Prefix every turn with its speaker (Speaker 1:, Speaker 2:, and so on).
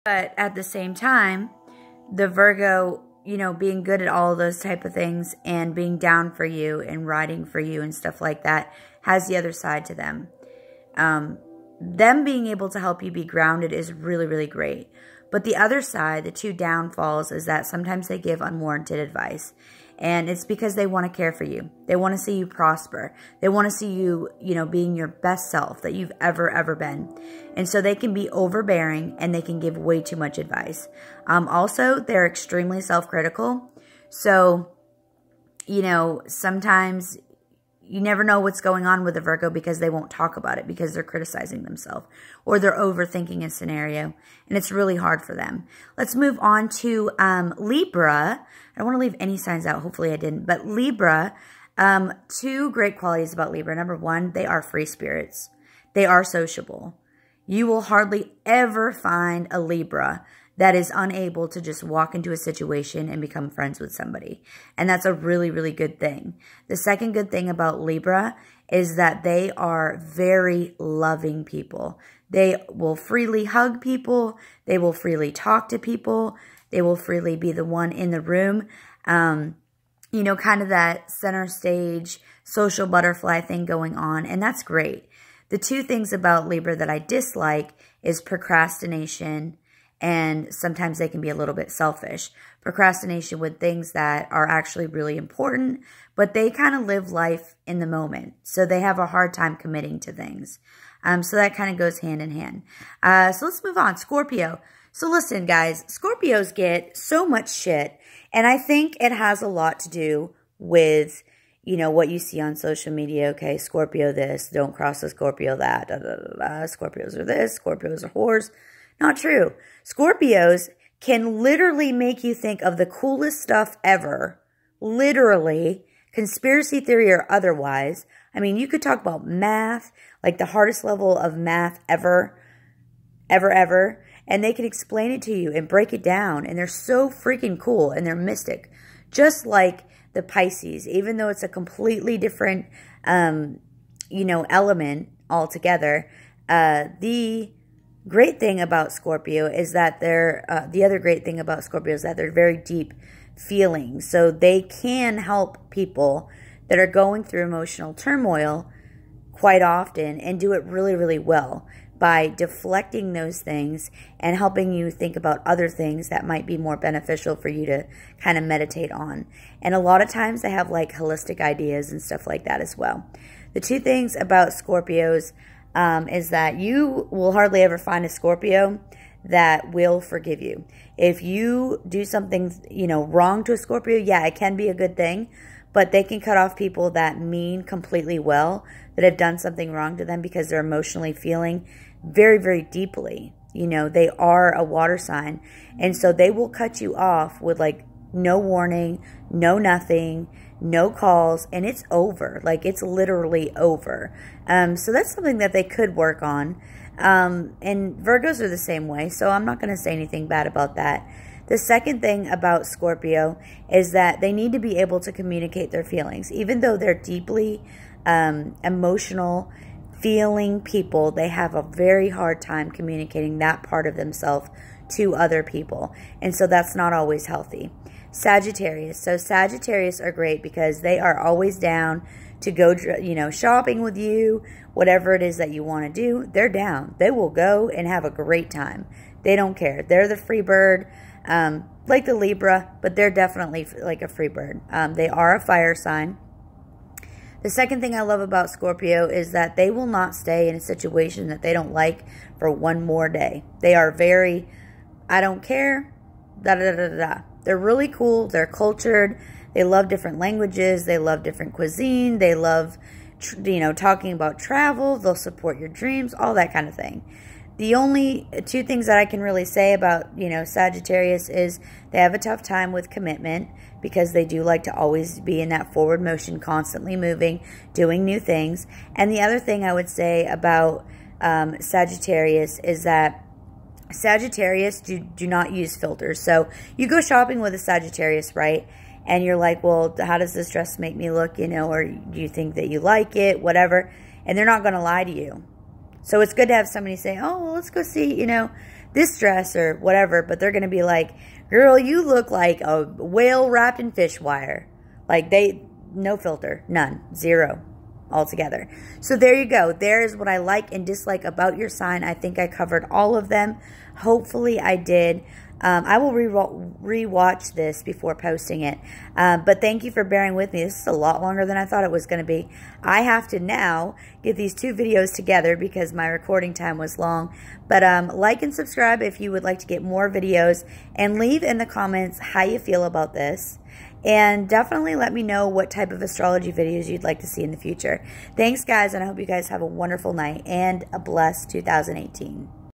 Speaker 1: But at the same time, the Virgo, you know, being good at all those type of things and being down for you and riding for you and stuff like that has the other side to them. Them being able to help you be grounded is really, really great. But the other side, the two downfalls, is that sometimes they give unwarranted advice. And it's because they want to care for you. They want to see you prosper. They want to see you, you know, being your best self that you've ever been. And so they can be overbearing and they can give way too much advice. Also, they're extremely self-critical. So, you know, sometimes you never know what's going on with a Virgo because they won't talk about it because they're criticizing themselves or they're overthinking a scenario, and it's really hard for them. Let's move on to Libra. I don't want to leave any signs out. Hopefully I didn't. But Libra, two great qualities about Libra. Number one, they are free spirits. They are sociable. You will hardly ever find a Libra that is unable to just walk into a situation and become friends with somebody. And that's a really, really good thing. The second good thing about Libra is that they are very loving people. They will freely hug people. They will freely talk to people. They will freely be the one in the room. You know, kind of that center stage social butterfly thing going on. And that's great. The two things about Libra that I dislike is procrastination, and sometimes they can be a little bit selfish. Procrastination with things that are actually really important, but they kind of live life in the moment. So they have a hard time committing to things. So that kind of goes hand in hand. So let's move on. Scorpio. So listen, guys, Scorpios get so much shit, and I think it has a lot to do with, you know, what you see on social media. Okay, Scorpio this, don't cross the Scorpio that, da, da, da, da. Scorpios are this, Scorpios are whores. Not true. Scorpios can literally make you think of the coolest stuff ever. Literally. Conspiracy theory or otherwise. I mean, you could talk about math, like the hardest level of math ever. And they can explain it to you and break it down. And they're so freaking cool and they're mystic. Just like the Pisces. Even though it's a completely different, you know, element altogether. The great thing about Scorpio is that the other great thing about Scorpio is that they're very deep feelings. So they can help people that are going through emotional turmoil quite often and do it really, really well by deflecting those things and helping you think about other things that might be more beneficial for you to kind of meditate on. And a lot of times they have like holistic ideas and stuff like that as well. The two things about Scorpios is that you will hardly ever find a Scorpio that will forgive you. If you do something, you know, wrong to a Scorpio, yeah, it can be a good thing, but they can cut off people that mean completely well, that have done something wrong to them because they're emotionally feeling very, very deeply. You know, they are a water sign, and so they will cut you off with like no warning, no nothing, no calls, and it's over. Like, it's literally over. So that's something that they could work on. And Virgos are the same way, so I'm not going to say anything bad about that. The second thing about Scorpio is that they need to be able to communicate their feelings. Even though they're deeply emotional, feeling people, they have a very hard time communicating that part of themselves to other people. And so that's not always healthy. Sagittarius. So Sagittarius are great because they are always down to go, you know, shopping with you, whatever it is that you want to do. They're down. They will go and have a great time. They don't care. They're the free bird, like the Libra, but they're definitely like a free bird. They are a fire sign. The second thing I love about Scorpio is that they will not stay in a situation that they don't like for one more day. They are very, I don't care, da da da da da. They're really cool. They're cultured. They love different languages. They love different cuisine. They love, you know, talking about travel. They'll support your dreams, all that kind of thing. The only two things that I can really say about, you know, Sagittarius is they have a tough time with commitment because they do like to always be in that forward motion, constantly moving, doing new things. And the other thing I would say about Sagittarius is that Sagittarius do not use filters. So you go shopping with a Sagittarius, right? And you're like, well, how does this dress make me look, you know, or do you think that you like it, whatever. And they're not going to lie to you. So it's good to have somebody say, oh, well, let's go see, you know, this dress or whatever, but they're going to be like, girl, you look like a whale wrapped in fish wire. Like no filter, none, zero altogether. So there you go. There's what I like and dislike about your sign. I think I covered all of them. Hopefully I did. I will rewatch this before posting it. But thank you for bearing with me. This is a lot longer than I thought it was going to be. I have to now get these 2 videos together because my recording time was long. But like and subscribe if you would like to get more videos. And leave in the comments how you feel about this. And definitely let me know what type of astrology videos you'd like to see in the future. Thanks, guys, and I hope you guys have a wonderful night and a blessed 2018.